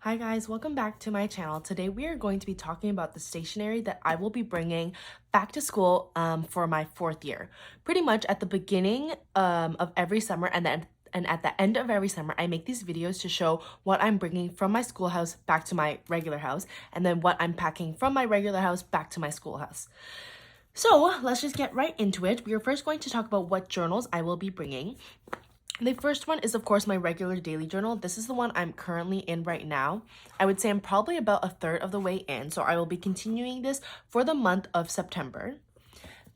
Hi guys, welcome back to my channel. Today we are going to be talking about the stationery that I will be bringing back to school for my 4th year. Pretty much at the beginning of every summer and at the end of every summer, I make these videos to show what I'm bringing from my schoolhouse back to my regular house, and then what I'm packing from my regular house back to my schoolhouse. So let's just get right into it. We are first going to talk about what journals I will be bringing. The first one is, of course, my regular daily journal. This is the one I'm currently in right now. I would say I'm probably about a third of the way in, so I will be continuing this for the month of September.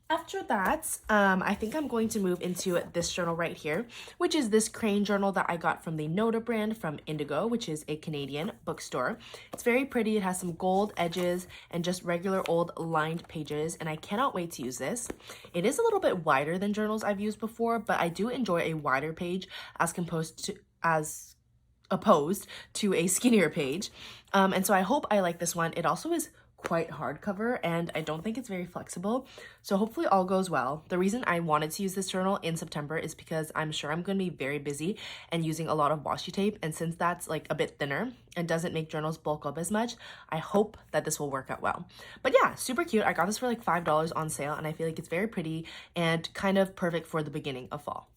After that, I think I'm going to move into this journal right here, which is this crane journal that I got from the Noda brand from Indigo, which is a Canadian bookstore. It's very pretty. It has some gold edges and just regular old lined pages, and I cannot wait to use this. It is a little bit wider than journals I've used before, but I do enjoy a wider page as opposed to a skinnier page. And so I hope I like this one. It also is quite hardcover, and I don't think it's very flexible, so hopefully all goes well. The reason I wanted to use this journal in September is because I'm sure I'm going to be very busy and using a lot of washi tape, and since that's like a bit thinner and doesn't make journals bulk up as much, I hope that this will work out well. But yeah, super cute. I got this for like $5 on sale, and I feel like it's very pretty and kind of perfect for the beginning of fall.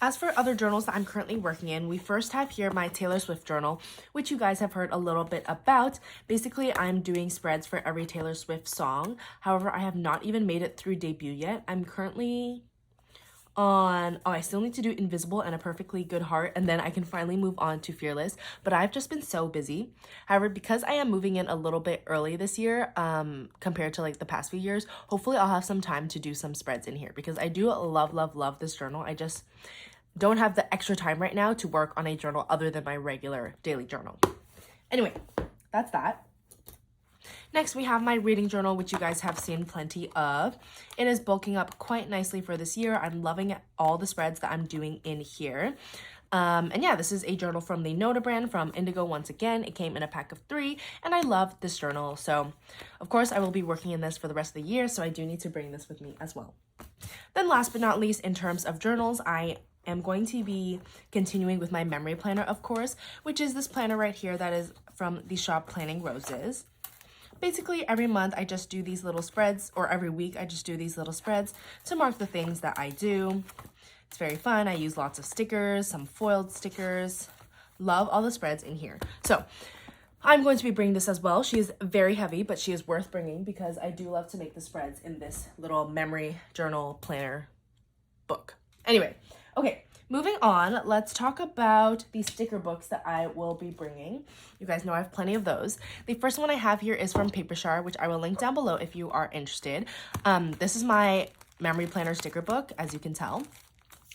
As for other journals that I'm currently working in, we first have here my Taylor Swift journal, which you guys have heard a little bit about. Basically, I'm doing spreads for every Taylor Swift song. However, I have not even made it through debut yet. I'm currently on, I still need to do Invisible and A Perfectly Good Heart, and then I can finally move on to Fearless, but I've just been so busy. However, because I am moving in a little bit early this year compared to like the past few years, hopefully I'll have some time to do some spreads in here, because I do love this journal. I just don't have the extra time right now to work on a journal other than my regular daily journal. Anyway, that's that. Next, we have my reading journal, which you guys have seen plenty of. It is bulking up quite nicely for this year. I'm loving all the spreads that I'm doing in here. And yeah, this is a journal from the Noda brand from Indigo once again. It came in a pack of 3, and I love this journal. So, of course, I will be working in this for the rest of the year, so I do need to bring this with me as well. Then last but not least, in terms of journals, I am going to be continuing with my memory planner, of course, which is this planner right here that is from the shop Planning Roses. Basically, every month I just do these little spreads, or every week I just do these little spreads to mark the things that I do. It's very fun. I use lots of stickers, some foiled stickers. Love all the spreads in here. So I'm going to be bringing this as well. She is very heavy, but she is worth bringing because I do love to make the spreads in this little memory journal planner book. Anyway, okay, moving on, let's talk about the sticker books that I will be bringing. You guys know I have plenty of those. The first one I have here is from Papershare, which I will link down below if you are interested. This is my memory planner sticker book, as you can tell.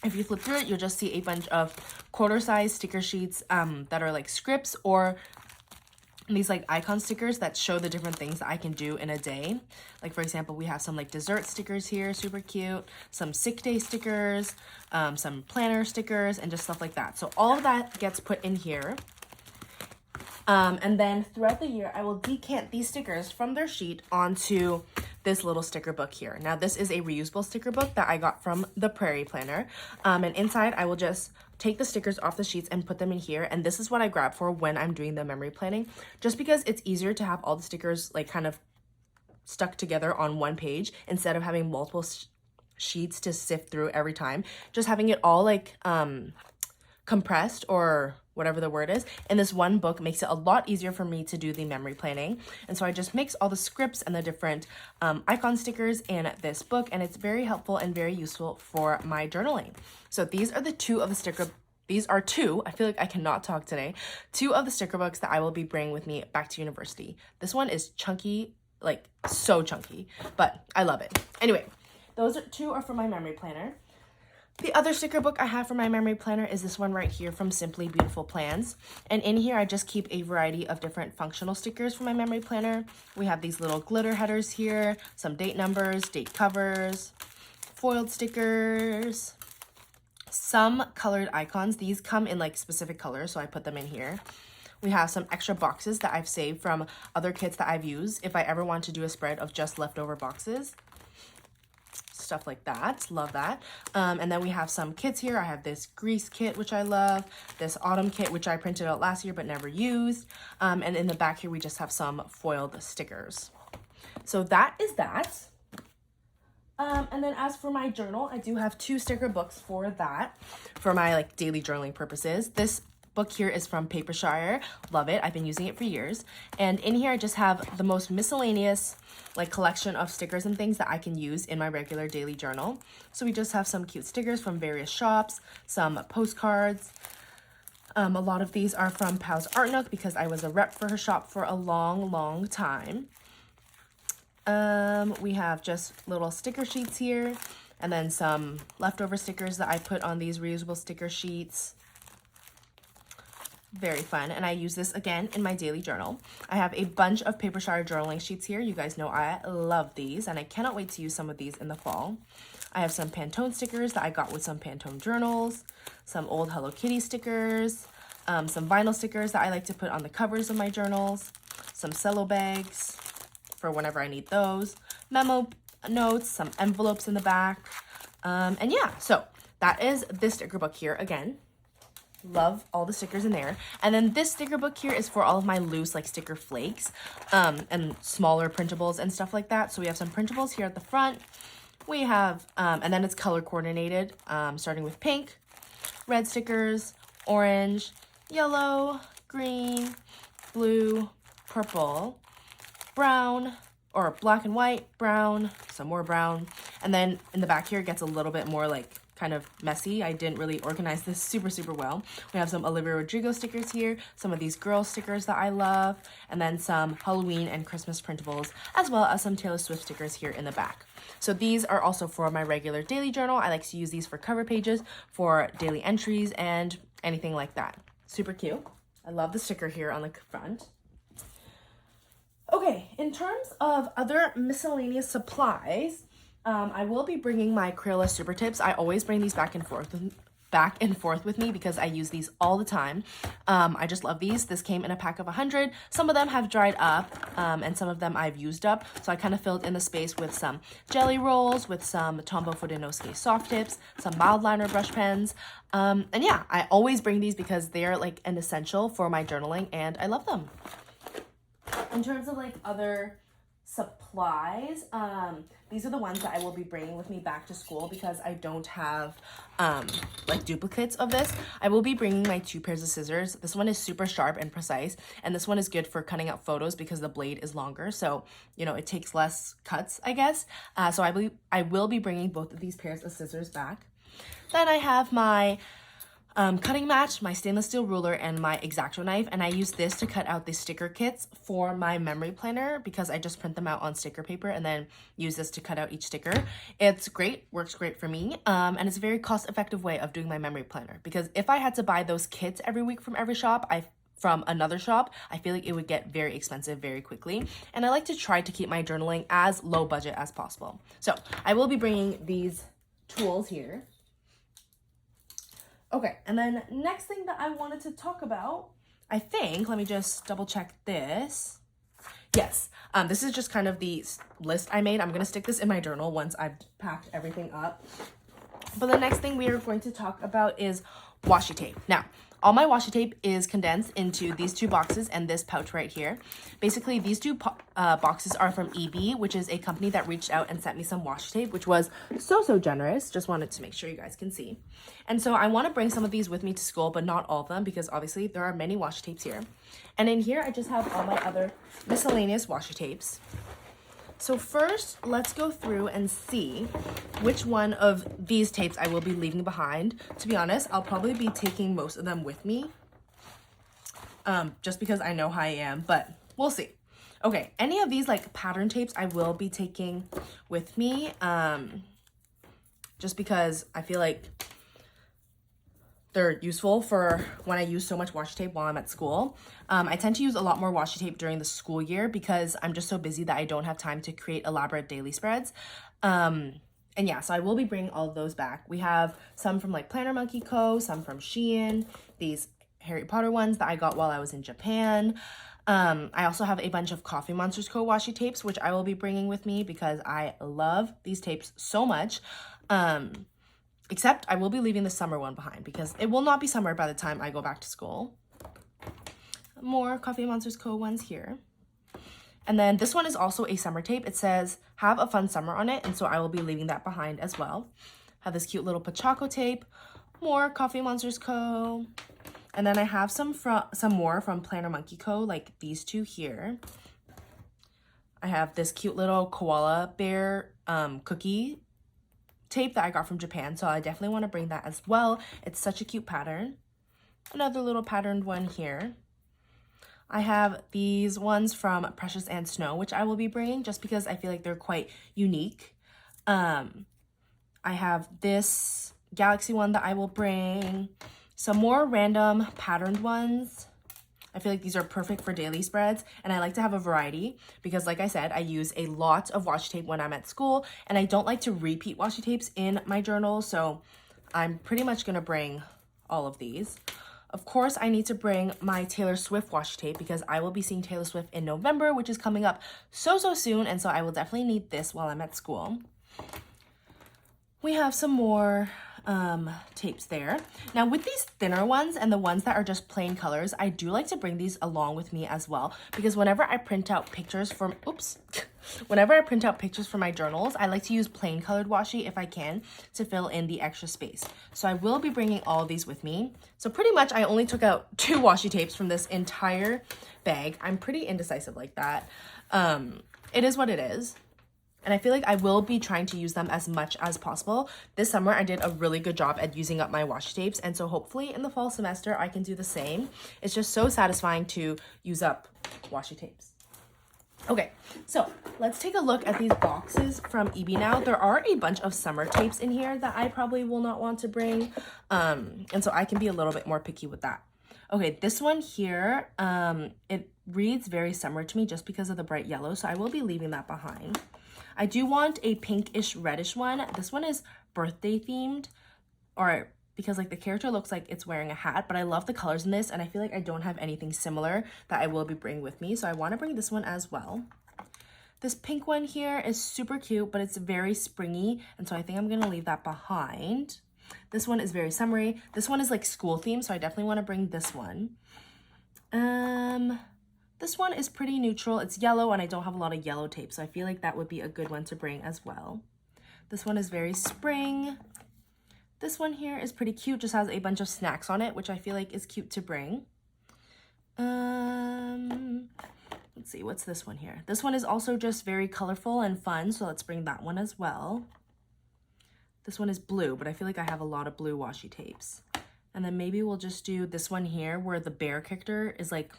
If you flip through it, you'll just see a bunch of quarter-size sticker sheets that are like scripts, or these like icon stickers that show the different things that I can do in a day. Like, for example, we have some like dessert stickers here, super cute, some sick day stickers, some planner stickers, and just stuff like that. So all of that gets put in here. And then throughout the year, I will decant these stickers from their sheet onto this little sticker book here. Now, this is a reusable sticker book that I got from the Prairie Planner. And inside, I will just take the stickers off the sheets and put them in here. And this is what I grab for when I'm doing the memory planning, just because it's easier to have all the stickers like kind of stuck together on one page instead of having multiple sheets to sift through every time. Just having it all like compressed, or whatever the word is, in this one book makes it a lot easier for me to do the memory planning. And so I just mix all the scripts and the different icon stickers in this book, and it's very helpful and very useful for my journaling. So these are two, I feel like I cannot talk today, 2 of the sticker books that I will be bringing with me back to university. This one is chunky, like so chunky, but I love it. Anyway, those 2 are for my memory planner. The other sticker book I have for my memory planner is this one right here from Simply Beautiful Plans. And in here, I just keep a variety of different functional stickers for my memory planner. We have these little glitter headers here, some date numbers, date covers, foiled stickers, some colored icons. These come in like specific colors, so I put them in here. We have some extra boxes that I've saved from other kits that I've used if I ever want to do a spread of just leftover boxes. stuff like that. Love that. And then we have some kits here. I have this grease kit, which I love, this autumn kit, which I printed out last year but never used. And in the back here, we just have some foiled stickers. So that is that. And then as for my journal, I do have 2 sticker books for that, for my like daily journaling purposes. This book here is from Papershire. Love it. I've been using it for years. And in here, I just have the most miscellaneous like collection of stickers and things that I can use in my regular daily journal. So we just have some cute stickers from various shops, some postcards. A lot of these are from Pal's Art Nook because I was a rep for her shop for a long time. We have just little sticker sheets here, and then some leftover stickers that I put on these reusable sticker sheets. Very fun, and I use this again in my daily journal. I have a bunch of Papershire journaling sheets here. You guys know I love these, and I cannot wait to use some of these in the fall. I have some Pantone stickers that I got with some Pantone journals, some old Hello Kitty stickers, some vinyl stickers that I like to put on the covers of my journals, some cello bags for whenever I need those, memo notes, some envelopes in the back, and yeah, so that is this sticker book here. Again, love all the stickers in there. And then this sticker book here is for all of my loose like sticker flakes and smaller printables and stuff like that. So we have some printables here at the front. We have, and then it's color coordinated, starting with pink, red stickers, orange, yellow, green, blue, purple, brown, or black and white, brown, some more brown. And then in the back here, it gets a little bit more like kind of messy. I didn't really organize this super well. We have some Olivia Rodrigo stickers here, some of these girl stickers that I love, and then some Halloween and Christmas printables, as well as some Taylor Swift stickers here in the back. So these are also for my regular daily journal. I like to use these for cover pages, for daily entries, and anything like that. Super cute. I love the sticker here on the front. Okay, in terms of other miscellaneous supplies, I will be bringing my Crayola Super Tips. I always bring these back and forth with me because I use these all the time. I just love these. This came in a pack of 100. Some of them have dried up, and some of them I've used up. So I kind of filled in the space with some jelly rolls, with some Tombow Fudenosuke soft tips, some mild liner brush pens. And yeah, I always bring these because they're like an essential for my journaling, and I love them. In terms of like other supplies, these are the ones that I will be bringing with me back to school because I don't have like duplicates of this. I will be bringing my 2 pairs of scissors. This one is super sharp and precise, and this one is good for cutting out photos because the blade is longer, so you know it takes less cuts, I guess. So I will be bringing both of these pairs of scissors back. Then I have my cutting mat, my stainless steel ruler, and my X-Acto knife, and I use this to cut out the sticker kits for my memory planner because I just print them out on sticker paper and then use this to cut out each sticker. It's great, works great for me, and it's a very cost-effective way of doing my memory planner because if I had to buy those kits every week from another shop, I feel like it would get very expensive very quickly, and I like to try to keep my journaling as low budget as possible. So I will be bringing these tools here. Okay, and then next thing that I wanted to talk about, I think, let me just double check this. Yes, this is just kind of the list I made. I'm going to stick this in my journal once I've packed everything up. But the next thing we are going to talk about is washi tape. Now, all my washi tape is condensed into these 2 boxes and this pouch right here. Basically, these 2 boxes are from EB, which is a company that reached out and sent me some washi tape, which was so generous. Just wanted to make sure you guys can see. And so I want to bring some of these with me to school, but not all of them because obviously there are many washi tapes here. And in here, I just have all my other miscellaneous washi tapes. So first, let's go through and see which one of these tapes I will be leaving behind. To be honest, I'll probably be taking most of them with me, just because I know how I am, but we'll see. Okay, any of these like pattern tapes I will be taking with me, just because I feel like they're useful for when I use so much washi tape while I'm at school. I tend to use a lot more washi tape during the school year because I'm just so busy that I don't have time to create elaborate daily spreads. And yeah, so I will be bringing all of those back. We have some from like Planner Monkey Co., some from Shein, these Harry Potter ones that I got while I was in Japan. I also have a bunch of Coffee Monsters Co. washi tapes, which I will be bringing with me because I love these tapes so much. Except I will be leaving the summer one behind because it will not be summer by the time I go back to school. More Coffee Monsters Co. ones here. And then this one is also a summer tape. It says, have a fun summer on it. And so I will be leaving that behind as well. Have this cute little Pachaco tape. More Coffee Monsters Co. And then I have some more from Planner Monkey Co. Like these two here. I have this cute little koala bear cookie tape that I got from Japan. So I definitely want to bring that as well. It's such a cute pattern. Another little patterned one here. I have these ones from Precious and Snow, which I will be bringing just because I feel like they're quite unique. I have this Galaxy one that I will bring. Some more random patterned ones. I feel like these are perfect for daily spreads, and I like to have a variety because, like I said, I use a lot of washi tape when I'm at school, and I don't like to repeat washi tapes in my journal, so I'm pretty much going to bring all of these. Of course, I need to bring my Taylor Swift washi tape because I will be seeing Taylor Swift in November, which is coming up so soon, and so I will definitely need this while I'm at school. We have some more tapes there. Now with these thinner ones and the ones that are just plain colors, I do like to bring these along with me as well because whenever I print out pictures for my journals, I like to use plain colored washi if I can to fill in the extra space. So I will be bringing all of these with me. So pretty much I only took out 2 washi tapes from this entire bag. I'm pretty indecisive like that. It is what it is. And I feel like I will be trying to use them as much as possible. This summer, I did a really good job at using up my washi tapes. And so hopefully in the fall semester, I can do the same. It's just so satisfying to use up washi tapes. Okay, so let's take a look at these boxes from EB now. There are a bunch of summer tapes in here that I probably will not want to bring. And so I can be a little bit more picky with that. Okay, this one here, it reads very summer to me just because of the bright yellow. So I will be leaving that behind. I do want a pinkish reddish one. This one is birthday themed, or because like the character looks like it's wearing a hat, but I love the colors in this and I feel like I don't have anything similar that I will be bringing with me. So I want to bring this one as well. This pink one here is super cute, but it's very springy. And so I think I'm going to leave that behind. This one is very summery. This one is like school themed. So I definitely want to bring this one. This one is pretty neutral. It's yellow and I don't have a lot of yellow tape, so I feel like that would be a good one to bring as well. This one is very spring. This one here is pretty cute, just has a bunch of snacks on it, which I feel like is cute to bring. Let's see, what's this one here? This one is also just very colorful and fun, so let's bring that one as well. This one is blue, but I feel like I have a lot of blue washi tapes. And then maybe we'll just do this one here where the bear character is like,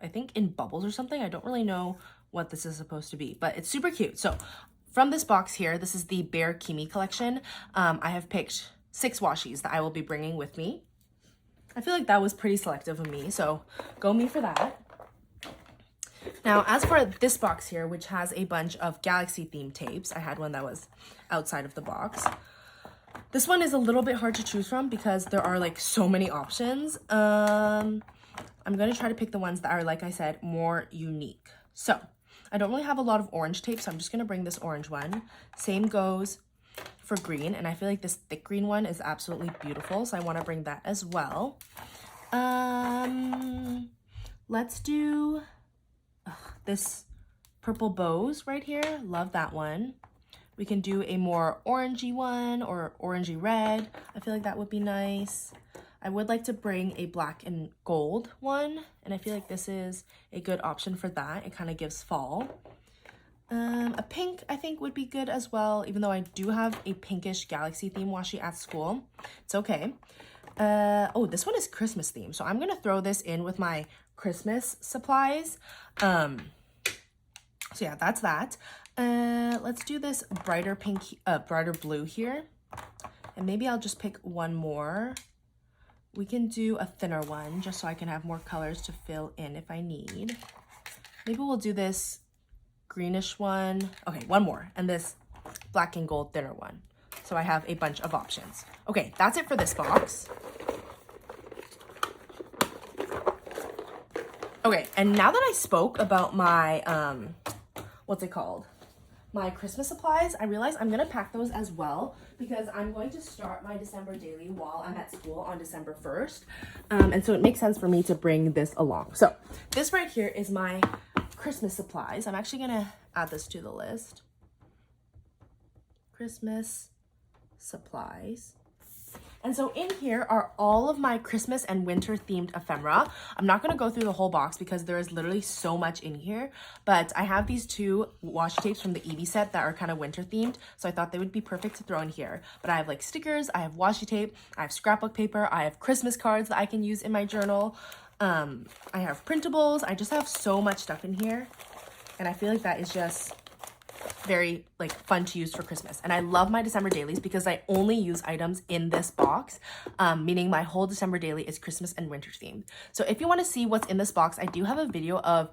I think in bubbles or something. I don't really know what this is supposed to be, but it's super cute. So from this box here, this is the Bear Kimi collection. I have picked 6 washis that I will be bringing with me. I feel like that was pretty selective of me, so go me for that. Now, as for this box here, which has a bunch of Galaxy themed tapes, I had one that was outside of the box. This one is a little bit hard to choose from because there are like so many options. I'm going to try to pick the ones that are, like I said, more unique. So I don't really have a lot of orange tape, so I'm just going to bring this orange one. Same goes for green, and I feel like this thick green one is absolutely beautiful, so I want to bring that as well. Let's do this purple bows right here. Love that one. We can do a more orangey one or orangey red. I feel like that would be nice. I would like to bring a black and gold one, and I feel like this is a good option for that. It kind of gives fall. A pink, I think, would be good as well, even though I do have a pinkish Galaxy theme washi at school. It's okay. Oh, this one is Christmas theme, so I'm going to throw this in with my Christmas supplies. So yeah, that's that. Let's do this brighter pink, brighter blue here, and maybe I'll just pick one more. We can do a thinner one just so I can have more colors to fill in if I need. Maybe we'll do this greenish one. Okay, one more, and this black and gold thinner one. So I have a bunch of options. Okay, that's it for this box. Okay, and now that I spoke about my, what's it called? My Christmas supplies, I realized I'm gonna pack those as well because I'm going to start my December daily while I'm at school on December 1st. And so it makes sense for me to bring this along. So this right here is my Christmas supplies. I'm actually gonna add this to the list. Christmas supplies. And so in here are all of my Christmas and winter themed ephemera. I'm not gonna go through the whole box because there is literally so much in here, but I have these 2 washi tapes from the EB set that are kind of winter themed, so I thought they would be perfect to throw in here. But I have like stickers, I have washi tape, I have scrapbook paper, I have Christmas cards that I can use in my journal. I have printables. I just have so much stuff in here, and I feel like that is just very like fun to use for Christmas. And I love my December dailies because I only use items in this box, meaning my whole December daily is Christmas and winter themed. So if you want to see what's in this box, I do have a video of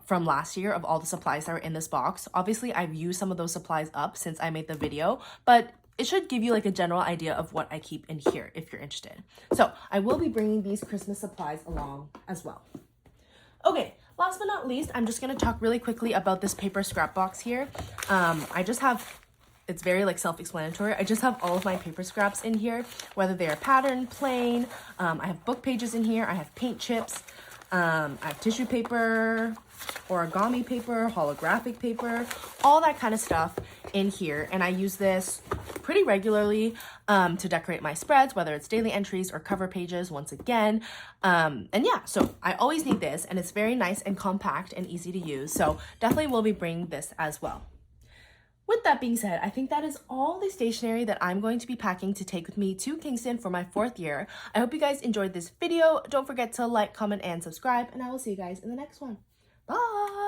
from last year of all the supplies that were in this box. Obviously I've used some of those supplies up since I made the video, but it should give you like a general idea of what I keep in here if you're interested. So I will be bringing these Christmas supplies along as well. Okay, last but not least, I'm just going to talk really quickly about this paper scrap box here. I just have, it's very like self-explanatory. I just have all of my paper scraps in here, whether they are patterned, plain. I have book pages in here. I have paint chips. I have tissue paper, origami paper, holographic paper, all that kind of stuff in here. And I use this pretty regularly to decorate my spreads, whether it's daily entries or cover pages once again. And yeah, so I always need this, and it's very nice and compact and easy to use. So definitely will be bringing this as well. With that being said, I think that is all the stationery that I'm going to be packing to take with me to Kingston for my 4th year. I hope you guys enjoyed this video. Don't forget to like, comment, and subscribe, and I will see you guys in the next one. Bye!